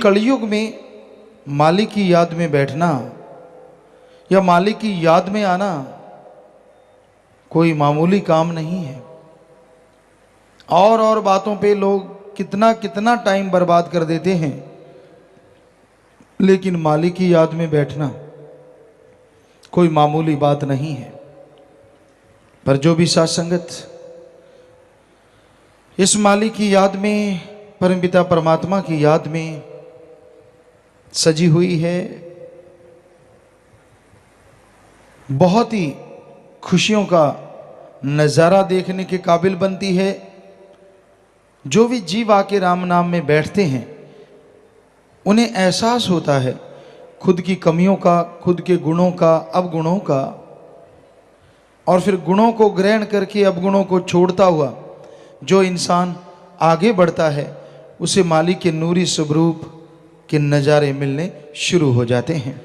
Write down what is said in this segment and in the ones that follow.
कलयुग में मालिक की याद में बैठना या मालिक की याद में आना कोई मामूली काम नहीं है। और बातों पे लोग कितना कितना टाइम बर्बाद कर देते हैं, लेकिन मालिक की याद में बैठना कोई मामूली बात नहीं है। पर जो भी साथ संगत इस मालिक की याद में, परमपिता परमात्मा की याद में सजी हुई है, बहुत ही खुशियों का नज़ारा देखने के काबिल बनती है। जो भी जीव आके राम नाम में बैठते हैं उन्हें एहसास होता है खुद की कमियों का, खुद के गुणों का, अवगुणों का, और फिर गुणों को ग्रहण करके अवगुणों को छोड़ता हुआ जो इंसान आगे बढ़ता है उसे मालिक के नूरी स्वरूप के नज़ारे मिलने शुरू हो जाते हैं।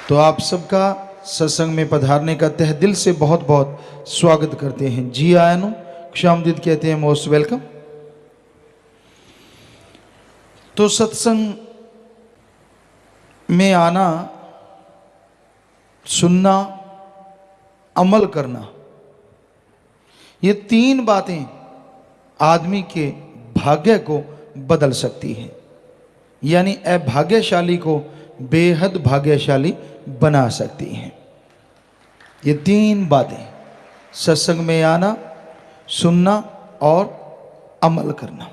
तो आप सबका सत्संग में पधारने का तहे दिल से बहुत बहुत स्वागत करते हैं। जी आयनो खुशामदीद कहते हैं, मोस्ट वेलकम। तो सत्संग में आना, सुनना, अमल करना, ये तीन बातें आदमी के भाग्य को बदल सकती हैं, यानी अभाग्यशाली को बेहद भाग्यशाली बना सकती हैं। ये तीन बातें, सत्संग में आना, सुनना और अमल करना।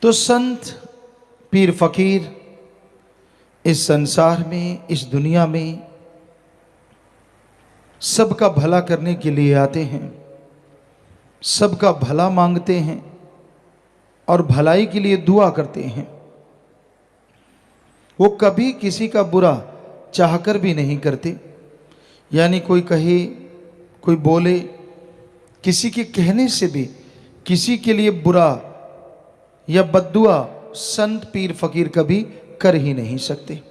तो संत, पीर, फकीर इस संसार में, इस दुनिया में सबका भला करने के लिए आते हैं, सबका भला मांगते हैं और भलाई के लिए दुआ करते हैं। वो कभी किसी का बुरा चाहकर भी नहीं करते, यानी कोई कहे, कोई बोले, किसी के कहने से भी किसी के लिए बुरा या बद्दुआ संत, पीर, फकीर कभी कर ही नहीं सकते।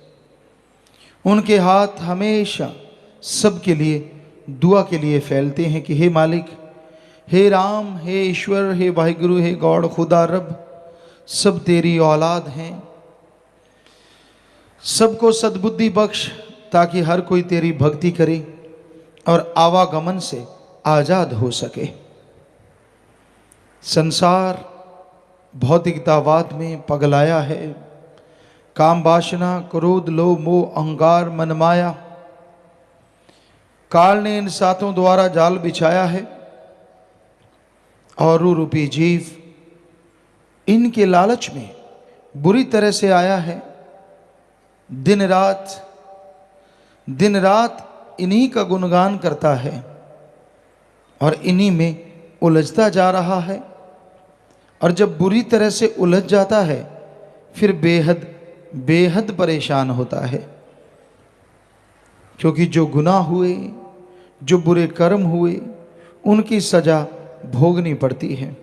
उनके हाथ हमेशा सबके लिए दुआ के लिए फैलते हैं कि हे मालिक, हे राम, हे ईश्वर, हे वाहिगुरु, हे गॉड, खुदा रब, सब तेरी औलाद हैं, सबको सद्बुद्धि बख्श ताकि हर कोई तेरी भक्ति करे और आवागमन से आजाद हो सके। संसार भौतिकतावाद में पगलाया है। काम, वासना, क्रोध, लोभ, मोह, अहंकार, मनमाया, काल ने इन सातों द्वारा जाल बिछाया है और रूपी जीव इनके लालच में बुरी तरह से आया है। दिन रात इन्हीं का गुणगान करता है और इन्हीं में उलझता जा रहा है। और जब बुरी तरह से उलझ जाता है फिर बेहद परेशान होता है, क्योंकि जो गुनाह हुए, जो बुरे कर्म हुए, उनकी सजा भोगनी पड़ती है।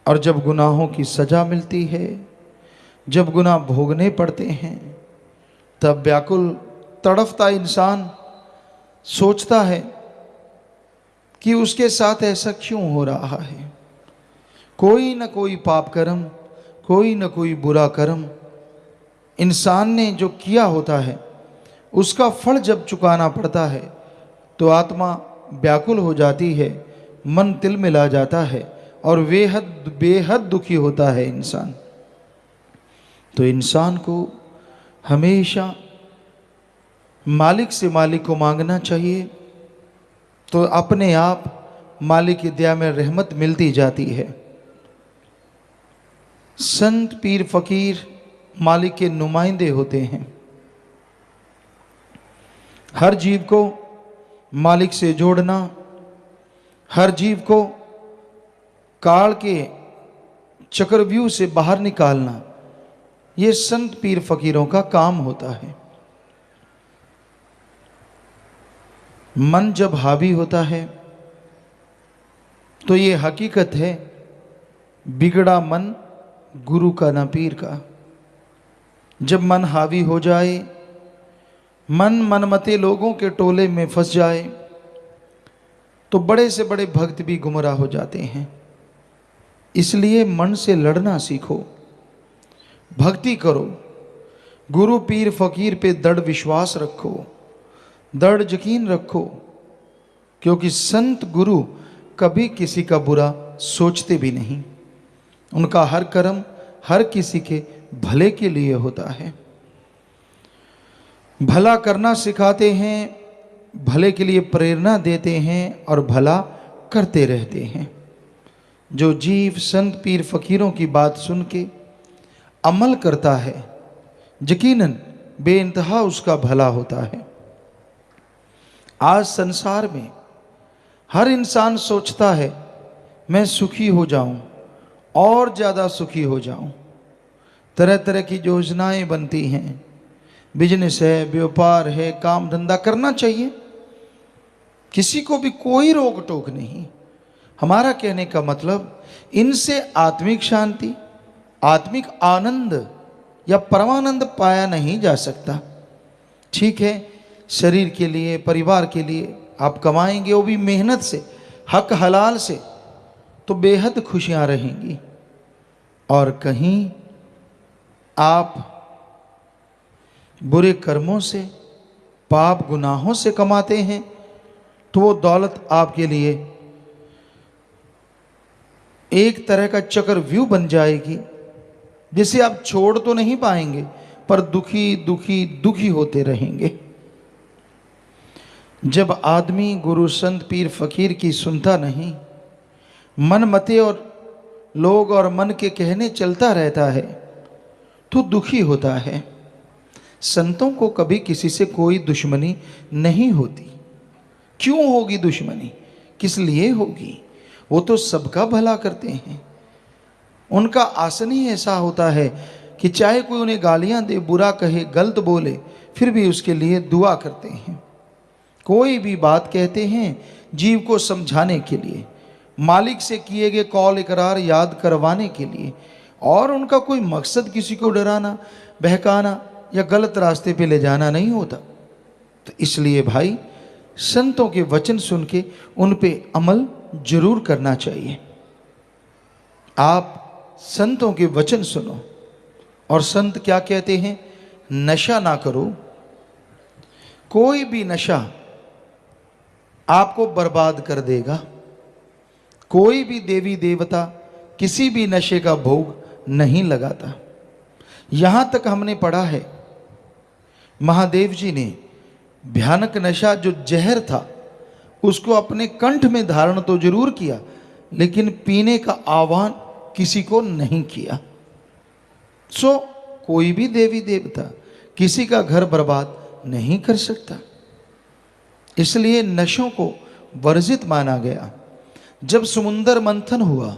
और जब गुनाहों की सजा मिलती है, जब गुनाह भोगने पड़ते हैं, तब व्याकुल तड़फता इंसान सोचता है कि उसके साथ ऐसा क्यों हो रहा है। कोई न कोई पाप कर्म, कोई न कोई बुरा कर्म इंसान ने जो किया होता है, उसका फल जब चुकाना पड़ता है तो आत्मा व्याकुल हो जाती है, मन तिलमिला जाता है और बेहद दुखी होता है इंसान। तो इंसान को हमेशा मालिक से मालिक को मांगना चाहिए, तो अपने आप मालिक की दया में रहमत मिलती जाती है। संत, पीर, फकीर मालिक के नुमाइंदे होते हैं। हर जीव को मालिक से जोड़ना, हर जीव को काल के चक्रव्यूह से बाहर निकालना, ये संत, पीर, फकीरों का काम होता है। मन जब हावी होता है तो ये हकीकत है, बिगड़ा मन गुरु का न पीर का। जब मन हावी हो जाए, मन मनमते लोगों के टोले में फंस जाए, तो बड़े से बड़े भक्त भी गुमराह हो जाते हैं। इसलिए मन से लड़ना सीखो, भक्ति करो, गुरु पीर फकीर पे दृढ़ विश्वास रखो, दृढ़ यकीन रखो, क्योंकि संत गुरु कभी किसी का बुरा सोचते भी नहीं। उनका हर कर्म हर किसी के भले के लिए होता है। भला करना सिखाते हैं, भले के लिए प्रेरणा देते हैं और भला करते रहते हैं। जो जीव संत पीर फकीरों की बात सुन के अमल करता है, यकीनन बेइंतहा उसका भला होता है। आज संसार में हर इंसान सोचता है मैं सुखी हो जाऊं और ज़्यादा सुखी हो जाऊं। तरह तरह की योजनाएं बनती हैं, बिजनेस है, व्यापार है, काम धंधा करना चाहिए, किसी को भी कोई रोक टोक नहीं। हमारा कहने का मतलब इनसे आत्मिक शांति, आत्मिक आनंद या परमानंद पाया नहीं जा सकता। ठीक है, शरीर के लिए, परिवार के लिए आप कमाएंगे, वो भी मेहनत से, हक हलाल से, तो बेहद खुशियां रहेंगी। और कहीं आप बुरे कर्मों से, पाप गुनाहों से कमाते हैं, तो वो दौलत आपके लिए एक तरह का चक्रव्यूह बन जाएगी, जिसे आप छोड़ तो नहीं पाएंगे, पर दुखी दुखी दुखी होते रहेंगे। जब आदमी गुरु संत पीर फकीर की सुनता नहीं, मन मते और लोग और मन के कहने चलता रहता है, तो दुखी होता है। संतों को कभी किसी से कोई दुश्मनी नहीं होती। क्यों होगी दुश्मनी? किस लिए होगी? वो तो सबका भला करते हैं। उनका आसन ही ऐसा होता है कि चाहे कोई उन्हें गालियां दे, बुरा कहे, गलत बोले, फिर भी उसके लिए दुआ करते हैं। कोई भी बात कहते हैं जीव को समझाने के लिए, मालिक से किए गए कौल इकरार याद करवाने के लिए, और उनका कोई मकसद किसी को डराना, बहकाना या गलत रास्ते पे ले जाना नहीं होता। तो इसलिए भाई, संतों के वचन सुन के उन पे अमल जरूर करना चाहिए। आप संतों के वचन सुनो। और संत क्या कहते हैं? नशा ना करो। कोई भी नशा आपको बर्बाद कर देगा। कोई भी देवी देवता किसी भी नशे का भोग नहीं लगाता। यहां तक हमने पढ़ा है, महादेव जी ने भयानक नशा जो जहर था उसको अपने कंठ में धारण तो जरूर किया, लेकिन पीने का आह्वान किसी को नहीं किया। सो कोई भी देवी देवता किसी का घर बर्बाद नहीं कर सकता। इसलिए नशों को वर्जित माना गया। जब समुद्र मंथन हुआ,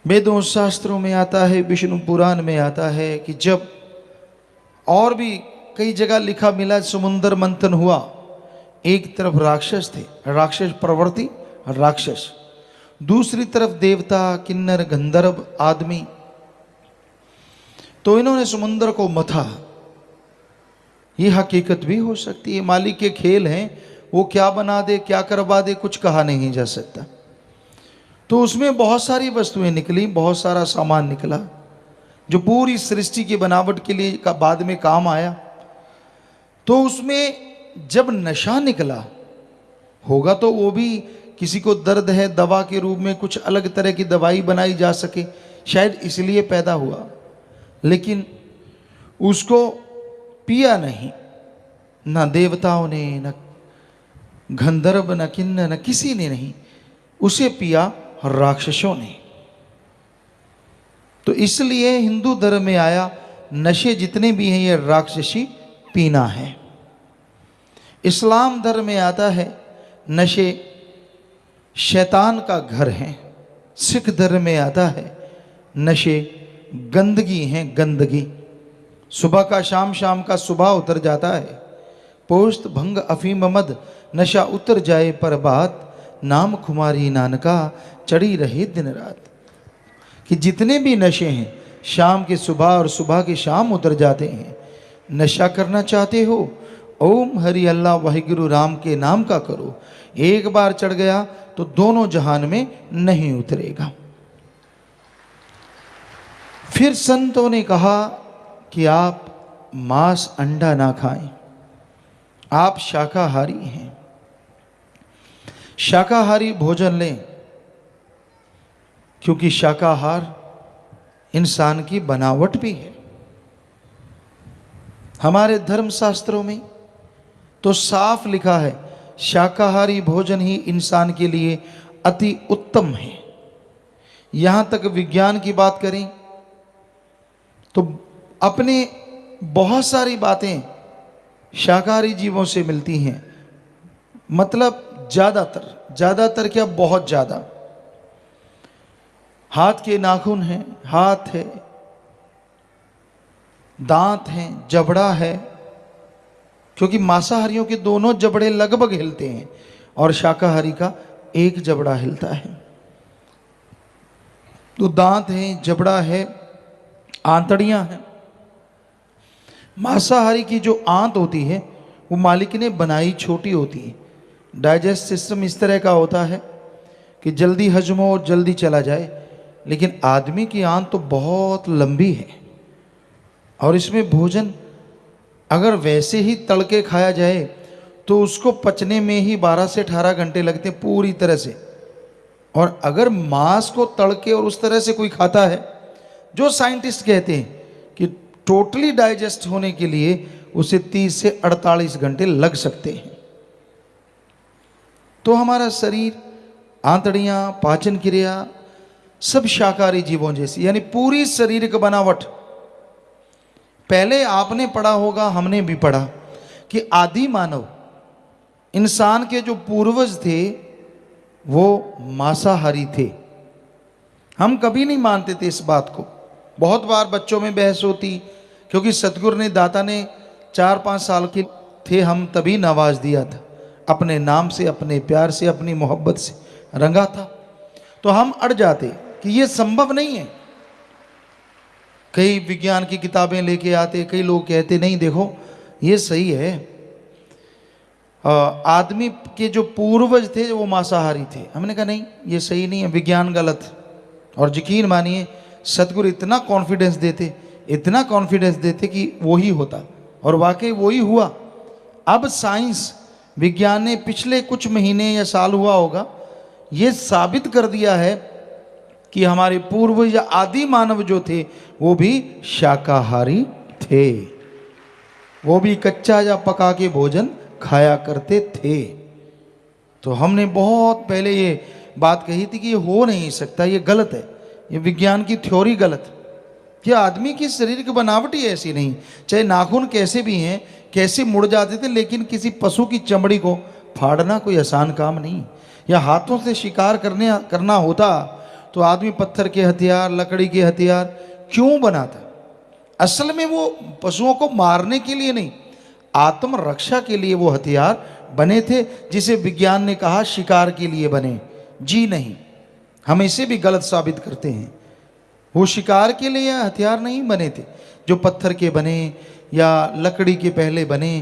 वेदों शास्त्रों में आता है, विष्णु पुराण में आता है कि जब, और भी कई जगह लिखा मिला, समुद्र मंथन हुआ, एक तरफ राक्षस थे, राक्षस प्रवृत्ति राक्षस, दूसरी तरफ देवता, किन्नर, गंधर्व आदमी। तो इन्होंने समुद्र को मथा। ये हकीकत भी हो सकती है, मालिक के खेल हैं, वो क्या बना दे, क्या करवा दे, कुछ कहा नहीं जा सकता। तो उसमें बहुत सारी वस्तुएं निकली, बहुत सारा सामान निकला जो पूरी सृष्टि की बनावट के लिए का बाद में काम आया। तो उसमें जब नशा निकला होगा तो वो भी, किसी को दर्द है, दवा के रूप में कुछ अलग तरह की दवाई बनाई जा सके, शायद इसलिए पैदा हुआ, लेकिन उसको पिया नहीं, ना देवताओं ने, न गंधर्व, न किन्नर, न किसी ने नहीं, उसे पिया राक्षसों ने। तो इसलिए हिंदू धर्म में आया, नशे जितने भी हैं ये राक्षसी पीना है। इस्लाम धर्म में आता है, नशे शैतान का घर है। सिख धर्म में आता है, नशे गंदगी हैं, गंदगी। सुबह का शाम, शाम का सुबह उतर जाता है। पोस्त भंग अफीम मद, नशा उतर जाए पर बात, नाम खुमारी नानका, चढ़ी रहे दिन रात। कि जितने भी नशे हैं, शाम के सुबह और सुबह के शाम उतर जाते हैं। नशा करना चाहते हो ओम हरि अल्लाह वाहिगुरु राम के नाम का करो। एक बार चढ़ गया तो दोनों जहान में नहीं उतरेगा। फिर संतों ने कहा कि आप मांस अंडा ना खाएं, आप शाकाहारी हैं, शाकाहारी भोजन लें, क्योंकि शाकाहार इंसान की बनावट भी है। हमारे धर्म शास्त्रों में तो साफ लिखा है शाकाहारी भोजन ही इंसान के लिए अति उत्तम है। यहां तक विज्ञान की बात करें तो अपने बहुत सारी बातें शाकाहारी जीवों से मिलती हैं, मतलब ज़्यादातर क्या, बहुत ज़्यादा। हाथ के नाखून हैं, हाथ है, दांत हैं, जबड़ा है, क्योंकि मांसाहारियों के दोनों जबड़े लगभग हिलते हैं और शाकाहारी का एक जबड़ा हिलता है। तो दांत हैं, जबड़ा है, आंतड़ियां हैं। मांसाहारी की जो आंत होती है वो मालिक ने बनाई छोटी होती है। डाइजेस्ट सिस्टम इस तरह का होता है कि जल्दी हजम हो और जल्दी चला जाए, लेकिन आदमी की आंत तो बहुत लंबी है और इसमें भोजन अगर वैसे ही तड़के खाया जाए तो उसको पचने में ही 12 से 18 घंटे लगते हैं पूरी तरह से। और अगर मांस को तड़के और उस तरह से कोई खाता है, जो साइंटिस्ट कहते हैं कि टोटली डाइजेस्ट होने के लिए उसे 30 से 48 घंटे लग सकते हैं। तो हमारा शरीर, आंतड़ियां, पाचन क्रिया सब शाकाहारी जीवों जैसी, यानी पूरी शारीरिक बनावट। पहले आपने पढ़ा होगा, हमने भी पढ़ा कि आदि मानव, इंसान के जो पूर्वज थे वो मांसाहारी थे। हम कभी नहीं मानते थे इस बात को। बहुत बार बच्चों में बहस होती, क्योंकि सतगुरु ने, दाता ने 4-5 साल के थे हम तभी नवाज दिया था, अपने नाम से, अपने प्यार से, अपनी मोहब्बत से रंगा था। तो हम अड़ जाते कि ये संभव नहीं है। कई विज्ञान की किताबें लेके आते, कई लोग कहते नहीं देखो ये सही है, आदमी के जो पूर्वज थे वो मांसाहारी थे। हमने कहा नहीं, ये सही नहीं है, विज्ञान गलत। और यकीन मानिए सतगुरु इतना कॉन्फिडेंस देते कि वो ही होता, और वाकई वो ही हुआ। अब साइंस, विज्ञान ने पिछले कुछ महीने या साल हुआ होगा, ये साबित कर दिया है कि हमारे पूर्वज या आदि मानव जो थे वो भी शाकाहारी थे, वो भी कच्चा या पका के भोजन खाया करते थे। तो हमने बहुत पहले ये बात कही थी कि ये हो नहीं सकता, ये गलत है, ये विज्ञान की थ्योरी गलत है। कि आदमी की शरीर की बनावट ही ऐसी नहीं, चाहे नाखून कैसे भी हैं, कैसे मुड़ जाते थे, लेकिन किसी पशु की चमड़ी को फाड़ना कोई आसान काम नहीं। या हाथों से शिकार करना होता तो आदमी पत्थर के हथियार, लकड़ी के हथियार क्यों बनाता? असल में वो पशुओं को मारने के लिए नहीं, आत्मरक्षा के लिए वो हथियार बने थे, जिसे विज्ञान ने कहा शिकार के लिए बने। जी नहीं, हम इसे भी गलत साबित करते हैं। वो शिकार के लिए हथियार नहीं बने थे, जो पत्थर के बने या लकड़ी के पहले बने,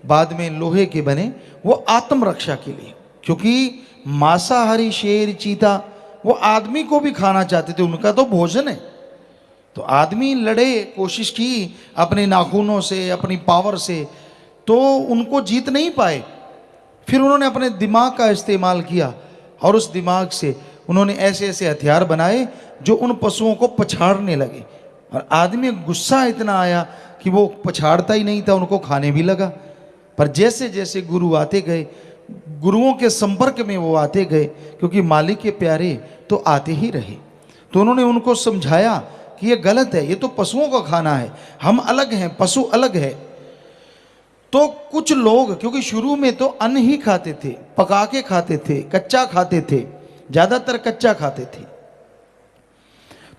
बाद में लोहे के बने, वो आत्मरक्षा के लिए। क्योंकि मांसाहारी शेर, चीता वो आदमी को भी खाना चाहते थे, उनका तो भोजन है। तो आदमी लड़े, कोशिश की अपने नाखूनों से, अपनी पावर से, तो उनको जीत नहीं पाए। फिर उन्होंने अपने दिमाग का इस्तेमाल किया और उस दिमाग से उन्होंने ऐसे ऐसे हथियार बनाए जो उन पशुओं को पछाड़ने लगे। और आदमी गुस्सा इतना आया कि वो पछाड़ता ही नहीं था, उनको खाने भी लगा। पर जैसे जैसे गुरु आते गए, गुरुओं के संपर्क में वो आते गए, क्योंकि मालिक के प्यारे तो आते ही रहे, तो उन्होंने उनको समझाया कि ये गलत है, ये तो पशुओं का खाना है, हम अलग हैं, पशु अलग है। तो कुछ लोग, क्योंकि शुरू में तो अन्न ही खाते थे, पका के खाते थे, कच्चा खाते थे, ज़्यादातर कच्चा खाते थे।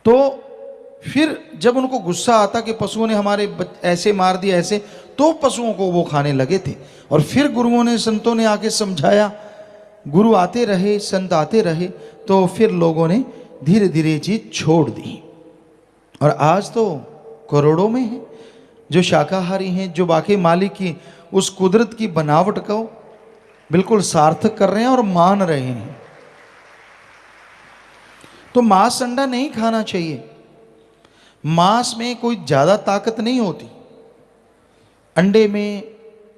तो फिर जब उनको गुस्सा आता कि पशुओं ने हमारे ऐसे मार दिया ऐसे, तो पशुओं को वो खाने लगे थे। और फिर गुरुओं ने, संतों ने आके समझाया, गुरु आते रहे, संत आते रहे, तो फिर लोगों ने धीरे धीरे चीज छोड़ दी। और आज तो करोड़ों में हैं जो शाकाहारी हैं, जो वाकई मालिक की उस कुदरत की बनावट को बिल्कुल सार्थक कर रहे हैं और मान रहे हैं। तो मांस अंडा नहीं खाना चाहिए। मांस में कोई ज़्यादा ताकत नहीं होती। अंडे में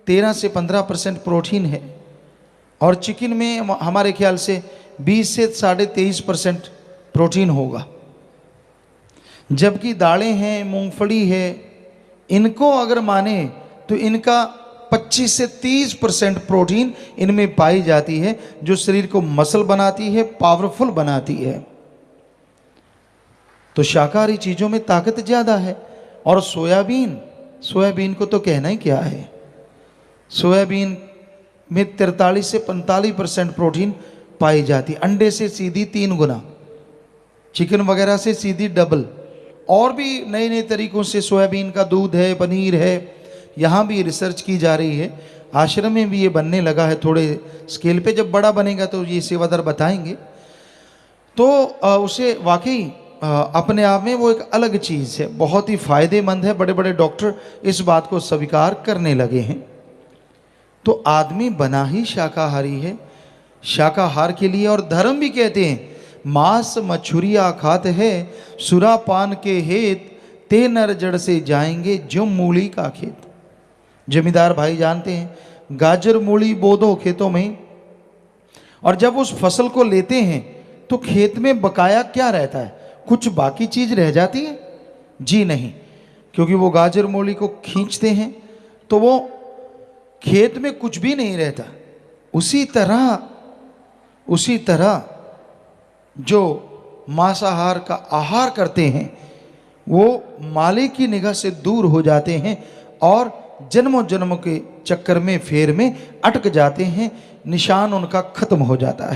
13 से 15% प्रोटीन है और चिकन में हमारे ख्याल से 20 से 23.5% प्रोटीन होगा। जबकि दालें हैं, मूंगफली है, इनको अगर माने तो इनका 25 से 30% प्रोटीन इनमें पाई जाती है, जो शरीर को मसल बनाती है, पावरफुल बनाती है। तो शाकाहारी चीज़ों में ताकत ज़्यादा है। और सोयाबीन को तो कहना ही क्या है। सोयाबीन में 43 से 45% प्रोटीन पाई जाती है, अंडे से सीधी 3 गुना, चिकन वगैरह से सीधी डबल। और भी नए नए तरीक़ों से सोयाबीन का दूध है, पनीर है, यहाँ भी रिसर्च की जा रही है। आश्रम में भी ये बनने लगा है थोड़े स्केल पे। जब बड़ा बनेगा तो ये सेवादार बताएंगे। तो उसे वाकई अपने आप में वो एक अलग चीज़ है, बहुत ही फायदेमंद है। बड़े बड़े डॉक्टर इस बात को स्वीकार करने लगे हैं। तो आदमी बना ही शाकाहारी है, शाकाहार के लिए। और धर्म भी कहते हैं, मांस मछुरिया खात है, सुरापान के हेत ते नर जड़ से जाएंगे जो मूली का खेत। जमींदार भाई जानते हैं, गाजर मूली बो दो खेतों में, और जब उस फसल को लेते हैं तो खेत में बकाया क्या रहता है? कुछ बाकी चीज रह जाती है? जी नहीं, क्योंकि वो गाजर मूली को खींचते हैं तो वो खेत में कुछ भी नहीं रहता। उसी तरह जो मांसाहार का आहार करते हैं वो मालिक की निगाह से दूर हो जाते हैं और जन्मों जन्मों के चक्कर में, फेर में अटक जाते हैं। निशान उनका खत्म हो जाता है।